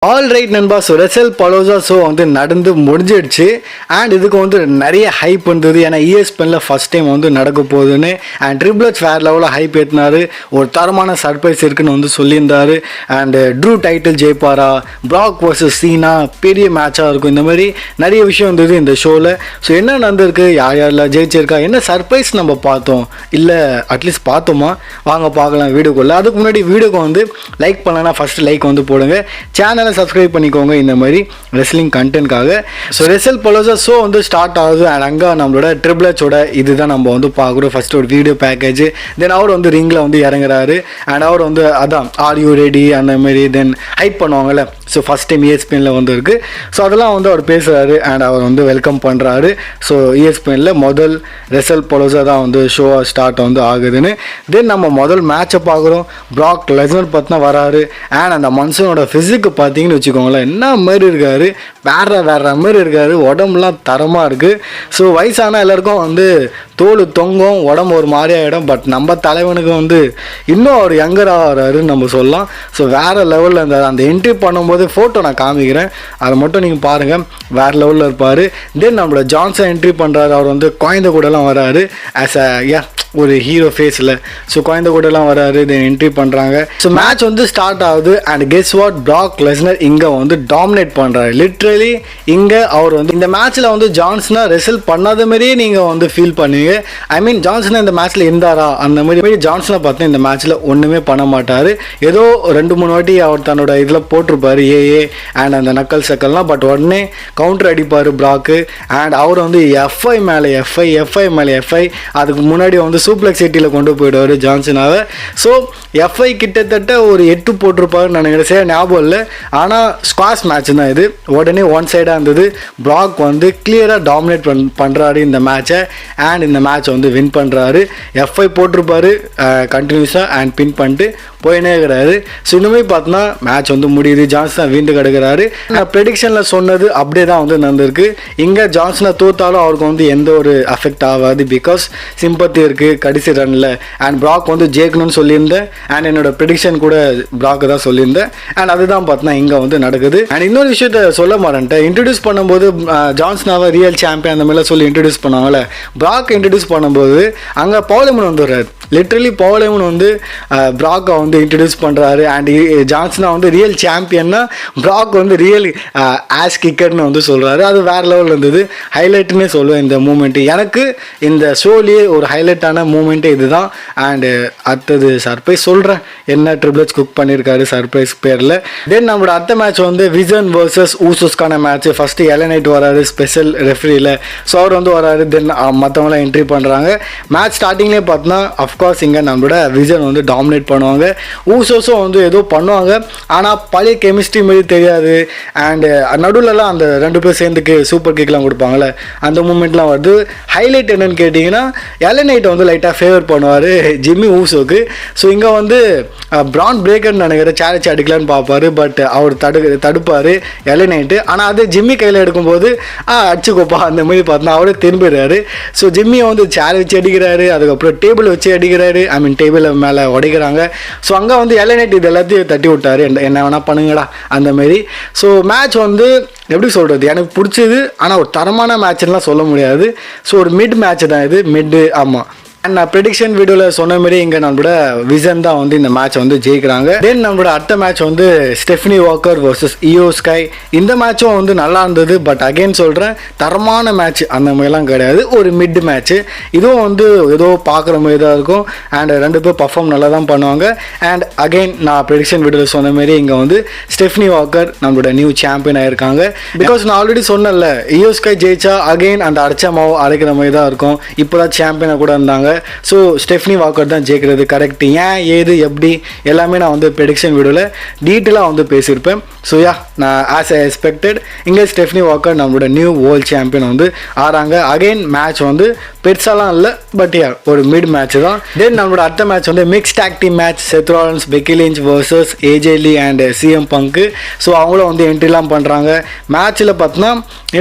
All right நண்பா. So Wrestlepalooza show வந்து நடந்து முடிஞ்சிடுச்சு. அண்ட் இதுக்கு வந்து நிறைய ஹைப் இருந்தது. ஏன்னா ESPNல ஃபஸ்ட் டைம் வந்து நடக்க போகுதுன்னு. அண்ட் ட்ரிபிள் எச் வேறு லெவலில் ஹைப் ஏற்றினாரு. ஒரு தரமான சர்ப்ரைஸ் இருக்குன்னு வந்து சொல்லியிருந்தாரு. அண்டு ட்ரூ டைட்டில் ஜெயிப்பாரா, பிராக் வர்சஸ் சீனா பெரிய மேட்சாக இருக்கும். இந்த மாதிரி நிறைய விஷயம் இருந்தது இந்த ஷோவில். ஸோ என்ன நடந்திருக்கு, யார் யாரெல்லாம் ஜெயிச்சிருக்கா, என்ன சர்ப்ரைஸ் நம்ம பார்த்தோம், இல்லை அட்லீஸ்ட் பார்த்தோமா, வாங்க பார்க்கலாம் வீடியோக்குள்ளே. அதுக்கு முன்னாடி வீடியோக்கு வந்து லைக் பண்ணலன்னா ஃபஸ்ட்டு லைக் வந்து போடுங்க. சேனலை சப்ஸ்கிரைப் பண்ணிக்கோங்க இந்த மாதிரி ரெஸ்லிங் கண்டென்ட்காக. ஸோ ரெசல் பலோசா ஷோ வந்து ஸ்டார்ட் ஆகுது. அண்ட் அங்கே நம்மளோட ட்ரிபிள் எச்சோட இதுதான் நம்ம வந்து பார்க்குறோம். ஃபர்ஸ்ட் ஒரு வீடியோ பேக்கேஜ், தென் அவர் வந்து ரிங்கில் வந்து இறங்குறாரு. அண்ட் அவர் வந்து அதான் ஆர் யூ ரெடி அந்த மாதிரி தென் ஹைப் பண்ணுவாங்கல்ல. ஸோ ஃபஸ்ட் டைம் ESPNல வந்து இருக்குது. ஸோ அதெல்லாம் வந்து அவர் பேசுகிறாரு. அண்ட் அவர் வந்து வெல்கம் பண்ணுறாரு. ஸோ ESPNல முதல் ரெசல் பலோசா தான் வந்து ஷோ ஸ்டார்ட் வந்து ஆகுதுன்னு. தென் நம்ம முதல் மேட்சை பார்க்குறோம். பிராக் லெஸ்னர் பார்த்தினா வராரு. அண்ட் அந்த மனுஷனோட ஃபிசிக்கு பார்த்தீங்கன்னு வச்சுக்கோங்களேன், என்ன மாதிரி இருக்காரு, வேற மாதிரி இருக்காரு. உடம்புலாம் தரமாக இருக்குது. ஸோ வயசான எல்லாருக்கும் வந்து தோல் தொங்கும், உடம்பு ஒரு மாதிரி ஆகிடும். பட் நம்ம தலைவனுக்கு வந்து இன்னும் அவர் யங்கராக வர்றாருன்னு நம்ம சொல்லலாம். ஸோ வேறு லெவலில் அந்த என்ட்ரி பண்ணும்போது ஃபோட்டோ நான் காமிக்கிறேன், அதை மட்டும் நீங்கள் பாருங்கள். வேறு லெவலில் இருப்பார். தென் நம்மளோட ஜான்சன் என்ட்ரி பண்ணுறாரு. அவர் வந்து குழந்தை கூடலாம் வராரு ஆஸ் ஒரு ஹீரோ ஃபேஸில். ஸோ குழந்தை கூடலாம் வராரு. தென் என்ட்ரி பண்ணுறாங்க. ஸோ மேட்ச் வந்து ஸ்டார்ட் ஆகுது. And guess what, Prague Lesnar இங்கே வந்து டாமினேட் பண்ணுறாரு. லிட்ரலி இங்கே அவர் வந்து இந்த மேட்ச்சில் வந்து ஜான்சனா ரெசல் பண்ணாத மாதிரியே நீங்கள் வந்து ஃபீல் பண்ணுவீங்க. ஐ மீன் ஜான்சனா இந்த மேட்ச்சில் இருந்தாரா அந்த மாதிரி ஜான்சனை பார்த்தா இந்த மேட்ச்சில் ஒன்றுமே பண்ண மாட்டார். ஏதோ 2-3 வாட்டி அவர் தன்னோட இதில் போட்டிருப்பார் ஏஏ அண்ட் அந்த நக்கல் சக்கல்லாம். பட் உடனே கவுண்டர் அடிப்பார் பிராக்கு. அண்ட் அவர் வந்து எஃப்ஐ மேலே எஃப்ஐ அதுக்கு முன்னாடி வந்து சூப்ளெக்ஸ் சிட்டியில் கொண்டு போயிடுவார் ஜான்சனாவை. ஸோ எஃப்ஐ கிட்டத்தட்ட ஒரு 8 போட்டிருப்பாருன்னு நினைக்கிறேன், சரி ஞாபகம் இல்லை. ஆனால் ஸ்குவாஷ் மேட்ச் தான் இது. உடனே ஒன் சைடாக இருந்தது. பிராக் வந்து கிளியராக டாமினேட் பண்ணுறாரு இந்த மேட்சை. அண்ட் இந்த மேட்சை வந்து வின் பண்ணுறாரு. எஃப்ஐ போட்டிருப்பாரு கண்டினியூஸாக அண்ட் பின் பண்ணிட்டு போயினே இருக்கிறாரு. ஸோ இன்னுமே பார்த்தோன்னா மேட்ச் வந்து முடியுது. ஜான்சனா வீண்டு கிடக்கிறாரு. நான் ப்ரெடிக்ஷனில் சொன்னது அப்படியே தான் வந்து நடந்திருக்கு. இங்கே ஜான்சனா தோத்தாலும் அவருக்கு வந்து எந்த ஒரு அஃபெக்ட் ஆகாது. பிகாஸ் சிம்பத்தி இருக்குது கடைசி ரனில். அண்ட் பிராக் வந்து ஜெயிக்கணும்னு சொல்லியிருந்தேன். அண்ட் என்னோட ப்ரெடிக்ஷன் கூட பிராக்கு தான் சொல்லியிருந்தேன். அண்ட் அதுதான் பார்த்தோன்னா இங்கே வந்து நடக்குது. அண்ட் இன்னொரு விஷயத்த சொல்ல மாட்டேன்ட்டேன். இன்ட்ரடியூஸ் பண்ணும்போது ஜான்சனாவை ரியல் சாம்பியன் அந்த மாதிரிலாம் சொல்லி இன்ட்ரடியூஸ் பண்ணுவாங்கல்ல. பிராக் இன்ட்ரடியூஸ் பண்ணும்போது அங்கே பவுலமன் வந்துடுறாரு. லிட்ரலி பவுலமன் வந்து பிராக்கை வந்து இன்ட்ரடியூஸ் பண்ணுறாரு. அண்ட் ஜான்சனா வந்து ரியல் சாம்பியன்னா பிராக் வந்து ரியல் ஆஸ் கிக்கர்னு வந்து சொல்கிறாரு. அது வேறு லெவலில் இருந்தது. ஹைலைட்டுன்னே சொல்லுவேன் இந்த மூமெண்ட்டு. எனக்கு இந்த ஷோலேயே ஒரு ஹைலைட்டான மூமெண்ட்டே இதுதான். அண்டு அடுத்தது சர்ப்ரைஸ் சொல்கிறேன், என்ன ட்ரிபிள் எச் குக் பண்ணியிருக்காரு சர்ப்ரைஸ் பேரில். தென் நம்மளோட அடுத்த மேட்ச் வந்து விசன் வர்சஸ் ஊசோஸ்க்கான மேட்ச். ஃபஸ்ட்டு எலனைட் வராரு ஸ்பெஷல் ரெஃப்ரியில். ஸோ அவர் வந்து வராரு. தென் மற்றவங்களாம் என்ட்ரி பண்ணுறாங்க. மேட்ச் ஸ்டார்டிங்லேயே பார்த்தோன்னா அஃப்கோர்ஸ் இங்கே நம்மளோட விசன் வந்து டாமினேட் பண்ணுவாங்க. ஊசோஸும் வந்து ஏதோ பண்ணுவாங்க, ஆனால் பழைய கெமிஸ்ட்ரி மாதிரி தெரியாது. அண்டு நடுவில்லாம் அந்த 2 பேர் சேர்ந்துக்கு சூப்பர் கிக்லாம் கொடுப்பாங்கள்ல, அந்த மூமெண்ட்லாம் வருது. ஹைலைட் என்னன்னு கேட்டிங்கன்னா எலனைட்டை வந்து லைட்டாக ஃபேவர் பண்ணுவார் ஜிம்மி ஊசோக்கு. ஸோ இங்கே வந்து பிரான் பிரேக்கர்னு நினைக்கிற சேலஞ்ச் அடிக்கலான்னு பார்ப்பார். பட் அவர் தடுப்பார் எலனைட்டு. ஆனால் அது ஜிம்மி கையில் எடுக்கும்போது அடிச்சுக்கோப்பா அந்த மாதிரி பார்த்தா அவரே திரும்பிடுறாரு. ஸோ ஜிம்மியை வந்து சேர் வச்சு அடிக்கிறாரு. அதுக்கப்புறம் டேபிள் வச்சு அடிக்கிறாரு. ஐ மீன் டேபிள் மேலே உடைக்கிறாங்க. ஸோ அங்கே வந்து எலனைட் இது எல்லாத்தையும் தட்டி விட்டார், என்ன வேணால் பண்ணுங்கடா அந்த மாதிரி. ஸோ மேட்ச் வந்து எப்படி சொல்கிறது, எனக்கு பிடிச்சது. ஆனால் ஒரு தரமான மேட்ச்லாம் சொல்ல முடியாது. ஸோ ஒரு மிட் மேட்ச் தான் இது, மிட்டு. ஆமாம். அண்ட் நான் ப்ரெடிக்ஷன் வீடியோவில் சொன்ன மாதிரி இங்கே நம்மளோட விசன் தான் வந்து இந்த மேட்ச் வந்து ஜெயிக்கிறாங்க. தென் நம்மளோட அடுத்த மேட்ச் வந்து ஸ்டெஃப்னி வாக்கர் வர்சஸ் இயோ ஸ்கை. இந்த மேட்சும் வந்து நல்லா இருந்தது. பட் அகெயின் சொல்கிறேன், தரமான மேட்ச் அந்த மாதிரிலாம் கிடையாது, ஒரு மிட் மேட்ச்சு. இதுவும் வந்து ஏதோ பார்க்குற மாதிரி தான் இருக்கும். அண்ட் 2 பேர் பர்ஃபார்ம் நல்லா தான் பண்ணுவாங்க. அண்ட் அகெயின் நான் ப்ரெடிக்ஷன் வீடியோவில் சொன்ன மாதிரி இங்கே வந்து ஸ்டெஃப்னி வாக்கர் நம்மளோட நியூ சாம்பியன் ஆகிருக்காங்க. பிகாஸ் நான் ஆல்ரெடி சொன்னேன்ல, இயோ ஸ்கை ஜெயிச்சா அகெயின் அந்த அடைச்ச மாவு அரைக்கிற மாதிரி தான் இருக்கும். இப்போ தான் சாம்பியனாக கூட இருந்தாங்க. ஸோ ஸ்டெஃப்னி வாக்கர் தான் ஜெயிக்கிறது கரெக்ட். ஏன் ஏது எப்படி எல்லாமே நான் வந்து ப்ரெடிக்ஷன் வீடியோவில் டீட்டெயிலாக வந்து பேசியிருப்பேன். ஸோ நான் ஆஸ் ஐ எக்ஸ்பெக்டட் இங்கே ஸ்டெஃப்னி வாக்கர் நம்மளோட நியூ வேர்ல்ட் சாம்பியன் வந்து ஆறாங்க. அகெயின் மேட்ச் வந்து பெருசாலாம் இல்லை, பட் ஒரு மிட் மேட்ச் தான். தென் நம்மளோட அடுத்த மேட்ச் வந்து mix talk team match. Seth Rollins, Becky Lynch versus AJ Lee and CM Punk. So அவங்களும் வந்து என்ட்ரிலாம் பண்ணுறாங்க. மேட்ச்சில் பார்த்தோன்னா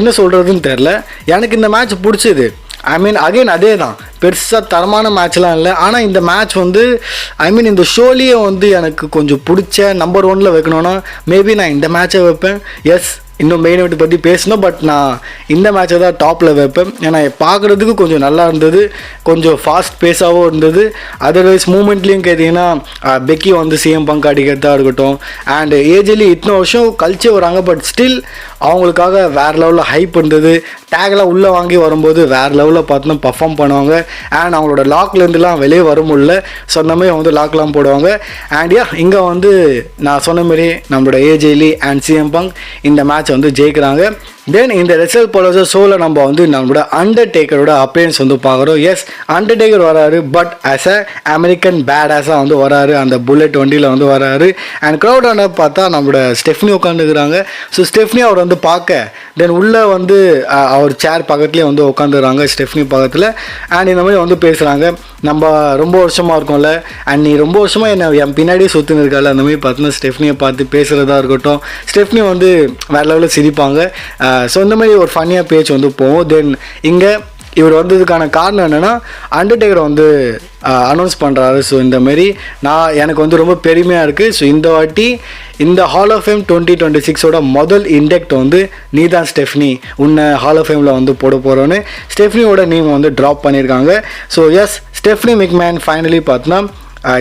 என்ன சொல்கிறதுன்னு தெரில. எனக்கு இந்த மேட்ச் பிடிச்சது. அகைன் அதே தான், பெருசாக தரமான மேட்ச்லாம் இல்லை. ஆனால் இந்த மேட்ச் வந்து இந்த ஷோலேயே வந்து எனக்கு கொஞ்சம் பிடிச்ச நம்பர் 1 வைக்கணும்னா மேபி நான் இந்த மேட்சை வைப்பேன். எஸ், இன்னும் மெயின் இவெண்ட் பற்றி பேசணும், பட் நான் இந்த மேட்சை தான் டாப்பில் வைப்பேன். ஏன்னா பார்க்குறதுக்கு கொஞ்சம் நல்லா இருந்தது, கொஞ்சம் ஃபாஸ்ட் பேஸாகவும் இருந்தது. அதர்வைஸ் மூமெண்ட்லேயும் கேட்டிங்கன்னா பெக்கி வந்து சிஎம் பங்க் அடிக்கிறதா இருக்கட்டும், அண்ட் ஏஜ்லி இத்தனை வருஷம் கழிச்சே வராங்க, பட் ஸ்டில் அவங்களுக்காக வேறு லெவலில் ஹைப் இருந்தது. டேக்லாம் உள்ளே வாங்கி வரும்போது வேறு லெவலில் பார்த்தோன்னா பர்ஃபார்ம் பண்ணுவாங்க. அண்ட் அவங்களோட லாக்லேருந்துலாம் வெளியே வர முடியல, சொன்ன மாதிரி வந்து லாக்லாம் போடுவாங்க. அண்ட் இங்கே வந்து நான் சொன்ன மாதிரி நம்மளோட ஏஜ்லி அண்ட் சிஎம் பங்க் இந்த மேட்ச் வந்து ஜெயிக்கிறாங்க. தென் இந்த ரெசல் பலோசா ஷோவில் நம்ம வந்து நம்மளோட அண்டர்டேக்கரோட அப்பியரன்ஸ் வந்து பார்க்குறோம். எஸ், அண்டர்டேக்கர் வராரு, but as a American bad ஆஸாக வந்து வராரு, அந்த புல்லட் வண்டியில் வந்து வராரு. அண்ட் க்ரௌடான பார்த்தா நம்மளோட ஸ்டெஃப்னி உட்காந்துக்கிறாங்க. ஸோ ஸ்டெஃப்னி அவர் வந்து பார்க்க, தென் உள்ளே வந்து அவர் சேர் பக்கத்துலேயே வந்து உட்காந்துக்கிறாங்க ஸ்டெஃப்னி பக்கத்தில். அண்ட் இந்த மாதிரி வந்து பேசுகிறாங்க, நம்ம ரொம்ப வருஷமாக இருக்கோம்ல, அண்ட் நீ ரொம்ப வருஷமாக என்ன என் பின்னாடியே சுற்றின்னு இருக்கால, அந்த மாதிரி பார்த்தோன்னா ஸ்டெஃப்னியை பார்த்து பேசுகிறதா இருக்கட்டும். ஸ்டெஃப்னி வந்து வேறு லெவலில் சிரிப்பாங்க. ஸோ இந்த மாதிரி ஒரு ஃபன்னியாக பேச்சு வந்து போகும். தென் இங்கே இவர் வந்ததுக்கான காரணம் என்னென்னா அண்டர்டேக்கரை வந்து அனௌன்ஸ் பண்ணுறாரு. ஸோ இந்த மாதிரி எனக்கு வந்து ரொம்ப பெருமையாக இருக்குது. ஸோ இந்த வாட்டி இந்த ஹால் ஆஃப் ஃபேம் 2026 முதல் இண்டக்ட் வந்து நீ தான் ஸ்டெஃப்னி, உன்னை ஹால் ஆஃப் ஃபேமில் வந்து போட போகிறோன்னு ஸ்டெஃப்னியோட நேம் வந்து ட்ராப் பண்ணியிருக்காங்க. So yes, Stephanie McMahon finally பார்த்தோன்னா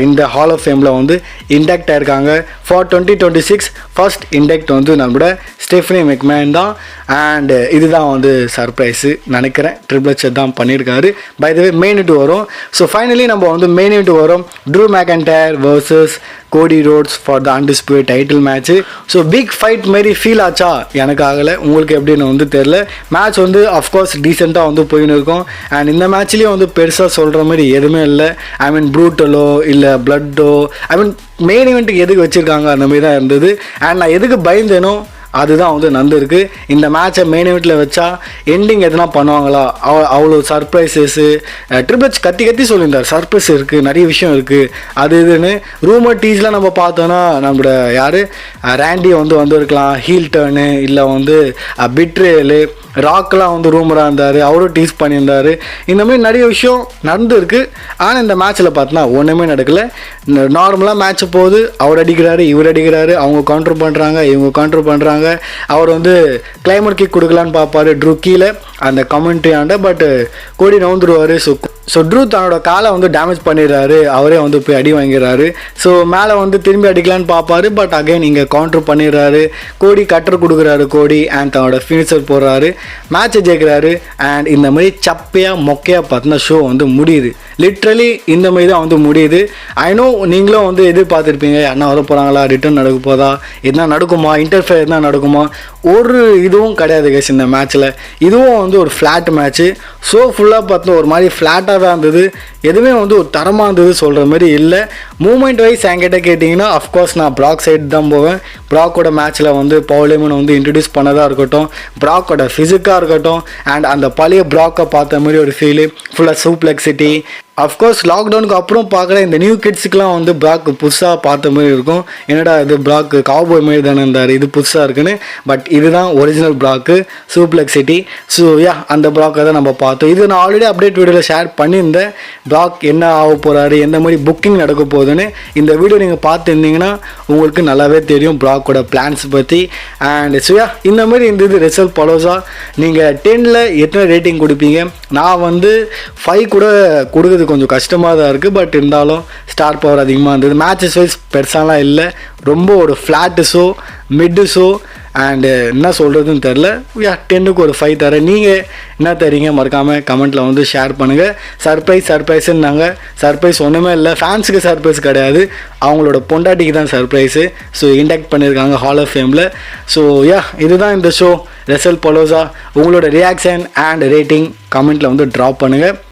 இந்த ஹால் ஆஃப் ஃபேமில் வந்து இண்டக்ட் ஆயிருக்காங்க. ஃபார் 2026 ஃபர்ஸ்ட் இண்டக்ட் வந்து நம்மளோட ஸ்டெஃப்னி மெக்மேன் தான். அண்ட் இதுதான் வந்து சர்ப்ரைஸு நினைக்கிறேன், ட்ரிபிள் எச் தான் பண்ணியிருக்காரு. By the way main event வரும். ஸோ ஃபைனலி நம்ம வந்து மெயின் இவெண்ட் வரும், Drew McIntyre versus Cody Rhodes for the undisputed title match. So big fight மாரி ஃபீல் ஆச்சா? எனக்கு ஆகலை, உங்களுக்கு எப்படின்னு வந்து தெரில. மேட்ச் வந்து அஃப்கோர்ஸ் டீசெண்டாக வந்து போயின்னு இருக்கும். அண்ட் இந்த மேட்ச்லேயும் வந்து பெருசாக சொல்கிற மாதிரி எதுவுமே இல்லை. ப்ரூட்டலோ இல்லை பிளட்டோ, மெயின் இவெண்ட்டுக்கு எதுக்கு வச்சுருக்காங்க அந்த மாதிரி தான் இருந்தது. அண்ட் நான் எதுக்கு பயந்தேனோ அதுதான் வந்து நடந்திருக்கு. இந்த மேட்சை மெயின் இவெண்ட்டில் வச்சா எண்டிங் எதுனா பண்ணுவாங்களா, அவ்வளோ சர்ப்ரைசஸ்ஸு. ட்ரிபிள் எச் கத்தி சொல்லியிருந்தார், சர்ப்ரைஸ் இருக்குது, நிறைய விஷயம் இருக்குது, அது இதுன்னு. ரூமர் டீஸ்லாம் நம்ம பார்த்தோன்னா நம்மளோட யார் ரேண்டி வந்து வந்திருக்கலாம், ஹீல் டர்னு இல்லை வந்து பிட்ரேலு, ராக்கெலாம் வந்து ரூமராக இருந்தார், அவரும் டீஸ் பண்ணியிருந்தார். இந்த மாதிரி நிறைய விஷயம் நடந்துருக்கு. ஆனால் இந்த மேட்ச்சில் பார்த்தோன்னா ஒன்றுமே நடக்கலை. நார்மலாக மேட்ச் போகுது, அவர் அடிக்கிறாரு, இவர் அடிக்கிறாரு, அவங்க கவுண்டர் பண்ணுறாங்க, இவங்க கவுண்டர் பண்ணுறாங்க. அவர் வந்து கிளைமர் கிக் கொடுக்கலான்னு பார்ப்பாரு ட்ரூ கீழே அந்த கமெண்ட்ரி ஆண்ட, பட் கோடி நவுந்துருவார். ஸோ ட்ரூ தன்னோட காலை வந்து டேமேஜ் பண்ணிடுறாரு, அவரே வந்து போய் அடி வாங்கிறாரு. ஸோ மேலே வந்து திரும்பி அடிக்கலான்னு பார்ப்பாரு, பட் அகைன் இங்கே கவுண்டர் பண்ணிடுறாரு. கோடி கட்டர் கொடுக்குறாரு கோடி, அண்ட் தன்னோட ஃபினிஷர் போடுறாரு, மேட்சை ஜெயிக்கிறாரு. அண்ட் இந்த மாதிரி சப்பையாக மொக்கையாக பார்த்தோன்னா ஷோ வந்து முடியுது. லிட்ரலி இந்த மாதிரி தான் வந்து முடியுது. ஐ நோ நீங்களும் வந்து எதிர்பார்த்துருப்பீங்க, அண்ணா வர போகிறாங்களா, ரிட்டர்ன் நடக்க போதா, எதுனா நடக்குமா, இன்டர்ஃபியர் எதுனா நடக்குமா. ஒரு இதுவும் கிடையாது கேஸ் இந்த மேட்ச்சில். இதுவும் வந்து ஒரு ஃப்ளாட் மேட்ச்சு. ஷோ ஃபுல்லாக பார்த்தோம் ஒரு மாதிரி ஃப்ளாட்டாக தான் இருந்தது, எதுவுமே வந்து ஒரு தரமாக இருந்தது சொல்கிற மாதிரி இல்லை. மூமெண்ட் வைஸ் என்கிட்ட கேட்டிங்கன்னா அஃப்கோர்ஸ் நான் ப்ராக் சைடு தான் போவேன். ப்ராக்கோட மேட்ச்சில் வந்து பவுலேமன் வந்து இன்ட்ரடியூஸ் பண்ணதாக இருக்கட்டும், ப்ராக்கோட ஃபிசிக்காக இருக்கட்டும், அண்ட் அந்த பழைய ப்ராக்கை பார்த்த மாதிரி ஒரு ஃபீலு, ஃபுல்லாக சூப்ளெக்சிட்டி. அஃப்கோர்ஸ் லாக்டவுனுக்கு அப்புறம் பார்க்குற இந்த நியூ கிட்ஸுக்கெலாம் வந்து ப்ராக் புதுசாக பார்த்த மாதிரி இருக்கும். என்னடா இது ப்ராக் காவ்பாய் மாதிரி தானே இருந்தார், இது புதுசாக இருக்குன்னு. பட் இதுதான் ஒரிஜினல் ப்ராக்கு, சூப்ளெக்சிட்டி. ஸோ அந்த ப்ராக்கை தான் நம்ம பார்த்தோம். இது நான் ஆல்ரெடி அப்டேட் வீடியோவில் ஷேர் பண்ணியிருந்தேன், ப்ராக் என்ன ஆக போகிறாரு, எந்த மாதிரி புக்கிங் நடக்க போகுதுன்னு. இந்த வீடியோ நீங்கள் பார்த்துருந்தீங்கன்னா உங்களுக்கு நல்லாவே தெரியும் ப்ராக்கோட பிளான்ஸ் பற்றி. அண்ட் ஸோ இந்த மாதிரி இருந்தது ரெசல் பலோசா. நீங்கள் 10ல் எத்தனை ரேட்டிங் கொடுப்பீங்க? நான் வந்து 5 கூட கொடுக்குறது கொஞ்சம் கஷ்டமாக தான் இருக்குது, பட் இருந்தாலும் ஸ்டார் பவர் அதிகமாக இருந்தது. மேட்சஸ் வைஸ் பெருசாலாம் இல்லை, ரொம்ப ஒரு flat show, Mittu show. And என்ன சொல்கிறதுன்னு தெரில. 10க்கு ஒரு 5 தரேன். நீங்கள் என்ன தரீங்க மறக்காமல் கமெண்ட்டில் வந்து ஷேர் பண்ணுங்கள். சர்ப்ரைஸ்ன்னாங்க, சர்ப்ரைஸ் ஒன்றுமே இல்லை, ஃபேன்ஸுக்கு சர்ப்ரைஸ் கிடையாது, அவங்களோட பொண்டாட்டிக்கு தான் சர்ப்ரைஸு. ஸோ இண்டக்ட் பண்ணியிருக்காங்க ஹால் ஆஃப் ஃபேமில். ஸோ இதுதான் இந்த ஷோ ரெசல் பலோசா. உங்களோட ரியாக்ஷன் அண்ட் ரேட்டிங் கமெண்ட்டில் வந்து ட்ராப் பண்ணுங்கள்.